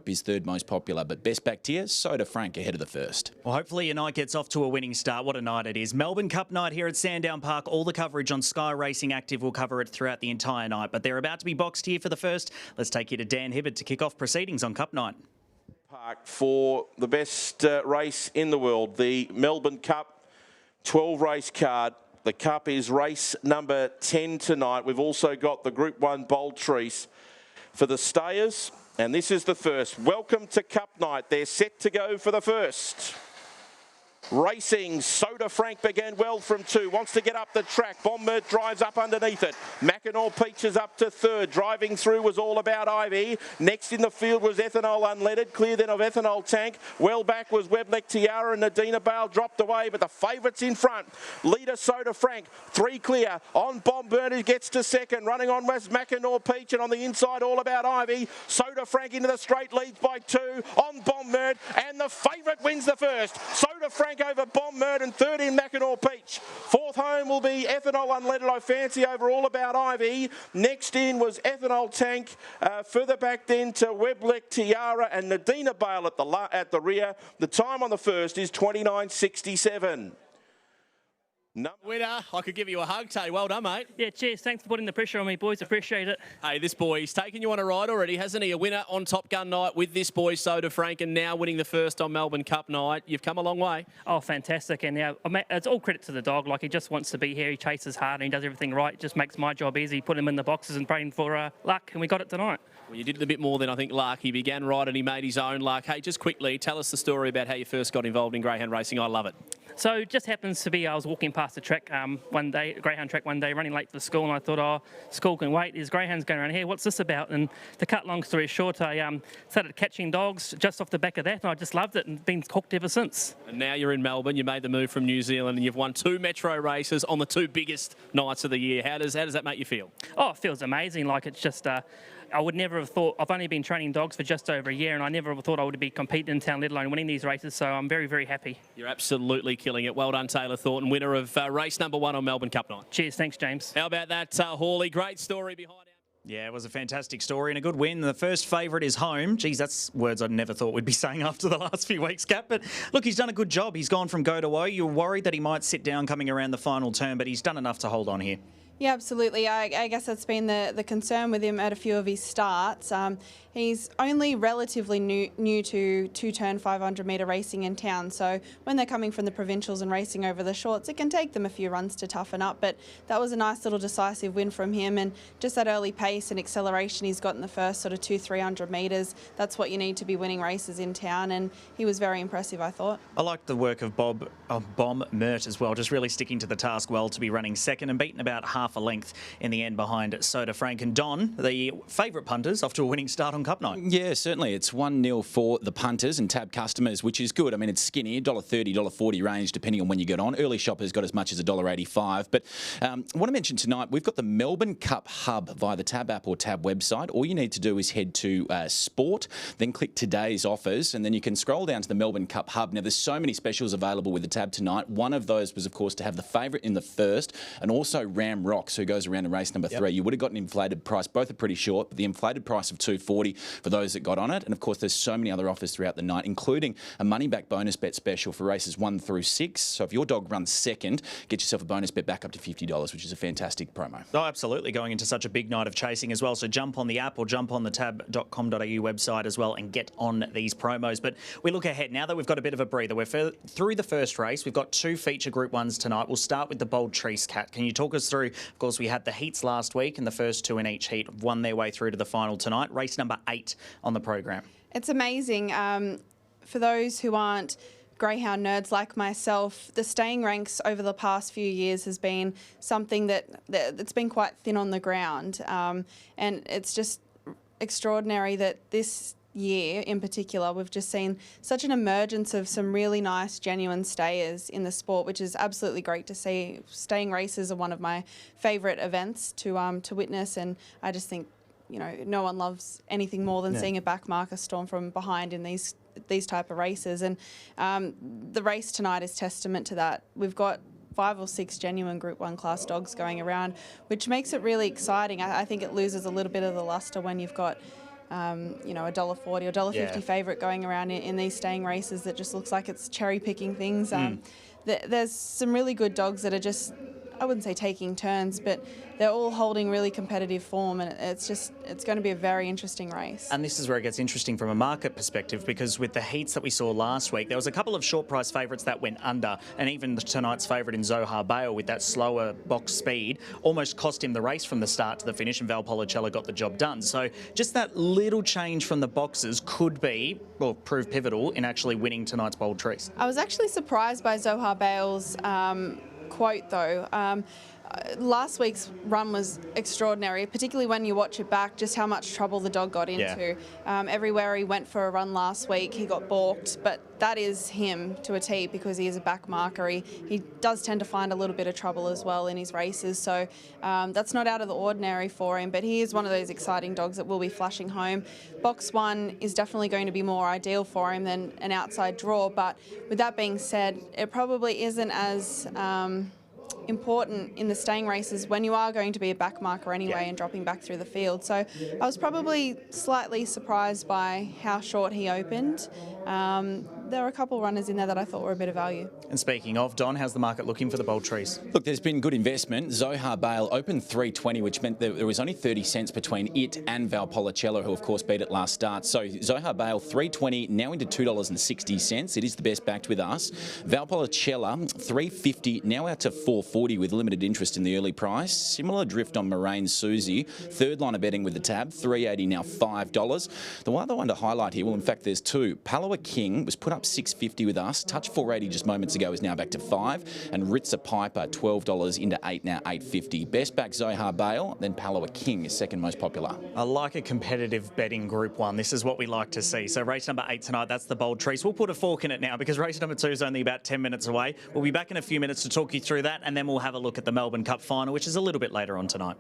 is third most popular, but best back tier, Soda Frank ahead of the first. Well, hopefully your night gets off to a winning start. What a night it is. Melbourne Cup night here at Sandown Park. All the coverage on Sky Racing Active will cover it throughout the entire night, but they're about to be boxed here for the first. Let's take you to Dan Hibbard to kick off proceedings on Cup night. Park for the best race in the world, the Melbourne Cup 12 race card. The Cup is race number 10 tonight. We've also got the Group 1 Bold Trease for the stayers, and this is the first. Welcome to Cup night. They're set to go for the first. Racing, Soda Frank began well from 2, wants to get up the track. Bombert drives up underneath it. Mackinaw Peach is up to 3rd. Driving through was All About Ivy. Next in the field was Ethanol Unleaded. Clear then of Ethanol Tank. Well back was Weblek Tiara, and Nadina Bale dropped away, but the favourites in front. Leader Soda Frank, 3 clear. On Bombert, who gets to 2nd. Running on was Mackinaw Peach, and on the inside All About Ivy. Soda Frank into the straight, leads by 2. On Bombert, and the favourite wins the first. Soda Frank over Bombert, and 3rd in Mackinaw Peach. 4th home will be Ethanol Unleaded, I fancy, over All About Ivy. Next in was Ethanol Tank. Further back then to Weblek Tiara and Nadina Bale at the rear. The time on the first is 29.67. Winner, I could give you a hug, Tay. Well done, mate. Yeah, cheers. Thanks for putting the pressure on me, boys. Appreciate it. Hey, this boy, he's taken you on a ride already, hasn't he? A winner on Top Gun night with this boy, Soda Frank, and now winning the first on Melbourne Cup night. You've come a long way. Oh, fantastic. And yeah, it's all credit to the dog. Like, he just wants to be here. He chases hard and he does everything right. It just makes my job easy. Put him in the boxes and praying for luck, and we got it tonight. Well, you did it a bit more than I think luck. He began right and he made his own luck. Hey, just quickly, tell us the story about how you first got involved in greyhound racing. I love it. So it just happens to be I was walking past the track one day, greyhound track one day, running late for school, and I thought, oh, school can wait. There's greyhounds going around here. What's this about? And to cut long story short, I started catching dogs just off the back of that, and I just loved it and been hooked ever since. And now you're in Melbourne. You made the move from New Zealand, and you've won 2 metro races on the 2 biggest nights of the year. How does that make you feel? Oh, it feels amazing. Like, it's just... I would never have thought, I've only been training dogs for just over a year, and I never thought I would be competing in town, let alone winning these races, so I'm very, very happy. You're absolutely killing it. Well done, Taylor Thornton, winner of race number 1 on Melbourne Cup night. Cheers, thanks, James. How about that, Hawley? Great story behind it. Yeah, it was a fantastic story and a good win. The first favourite is home. Geez, that's words I never thought we'd be saying after the last few weeks, Cap. But look, he's done a good job. He's gone from go to woe. You were worried that he might sit down coming around the final turn, but he's done enough to hold on here. Yeah, absolutely. I guess that's been the concern with him at a few of his starts. He's only relatively new to two-turn 500-metre racing in town, so when they're coming from the provincials and racing over the shorts, it can take them a few runs to toughen up, but that was a nice little decisive win from him, and just that early pace and acceleration he's got in the first sort of 200-300 metres, that's what you need to be winning races in town, and he was very impressive, I thought. I liked the work of Bombert as well, just really sticking to the task well to be running second and beaten about half a length in the end behind Soda Frank. And Don, the favourite punters, off to a winning start on Cup night. Yeah, certainly. It's 1-0 for the punters and tab customers, which is good. I mean, it's skinny, $1.30, $1.40 range, depending on when you get on. Early shoppers got as much as $1.85. But I want to mention tonight, we've got the Melbourne Cup Hub via the Tab app or Tab website. All you need to do is head to Sport, then click today's offers, and then you can scroll down to the Melbourne Cup Hub. Now, there's so many specials available with the Tab tonight. One of those was, of course, to have the favourite in the first, and also Ram Rocks, who goes around in race number 3. You would have got an inflated price. Both are pretty short, but the inflated price of $2.40 for those that got on it. And of course, there's so many other offers throughout the night, including a money back bonus bet special for races 1 through 6. So if your dog runs second, get yourself a bonus bet back up to $50, which is a fantastic promo. Oh, absolutely. Going into such a big night of chasing as well. So jump on the app or jump on the tab.com.au website as well and get on these promos. But we look ahead now that we've got a bit of a breather. We're through the first race. We've got 2 feature Group 1s tonight. We'll start with the Bold Trease Cat. Can you talk us through, of course, we had the heats last week and the first 2 in each heat won their way through to the final tonight. Race number 8 on the program. It's amazing. For those who aren't greyhound nerds like myself, the staying ranks over the past few years has been something that's been quite thin on the ground. And it's just extraordinary that this year in particular we've just seen such an emergence of some really nice genuine stayers in the sport, which is absolutely great to see. Staying races are one of my favourite events to witness, and I just think, you know, no one loves anything more than seeing a back marker storm from behind in these type of races, and the race tonight is testament to that. We've got 5 or 6 genuine Group 1 class dogs going around, which makes it really exciting. I think it loses a little bit of the luster when you've got you know, $1.40 or $1.50 Yeah. favourite going around in these staying races that just looks like it's cherry picking things. There's some really good dogs that are just, I wouldn't say taking turns, but they're all holding really competitive form, and it's going to be a very interesting race. And this is where it gets interesting from a market perspective, because with the heats that we saw last week, there was a couple of short price favourites that went under, and even tonight's favourite in Zohar Bale with that slower box speed almost cost him the race from the start to the finish, and Valpolicella got the job done. So just that little change from the boxes could be, well, prove pivotal in actually winning tonight's Bold Trees. I was actually surprised by Zohar Bale's quote, though. Last week's run was extraordinary, particularly when you watch it back, just how much trouble the dog got into. Everywhere he went for a run last week, he got balked, but that is him to a T because he is a back marker. He does tend to find a little bit of trouble as well in his races, so that's not out of the ordinary for him, but he is one of those exciting dogs that will be flashing home. Box 1 is definitely going to be more ideal for him than an outside draw, but with that being said, it probably isn't as important in the staying races when you are going to be a back marker anyway and dropping back through the field. So I was probably slightly surprised by how short he opened. There were a couple runners in there that I thought were a bit of value. And speaking of, Don, how's the market looking for the Bold Trees? Look, there's been good investment. Zohar Bale opened 320, which meant that there was only 30 cents between it and Valpolicella, who of course beat it last start. So Zohar Bale 320, now into $2.60. It is the best backed with us. Valpolicella 350, now out to 440 with limited interest in the early price. Similar drift on Moraine Susie. Third line of betting with the tab, 380 now $5. The other one to highlight here, well, in fact, there's two. Palawa King was put up $6.50 with us. Touch 480 just moments ago is now back to $5. And Ritza Piper, $12 into $8, now $8.50. Best back Zohar Bale, then Palawa King is second most popular. I like a competitive betting Group 1. This is what we like to see. So race number 8 tonight, that's the Bold Trees. We'll put a fork in it now because race number 2 is only about 10 minutes away. We'll be back in a few minutes to talk you through that, and then we'll have a look at the Melbourne Cup final, which is a little bit later on tonight.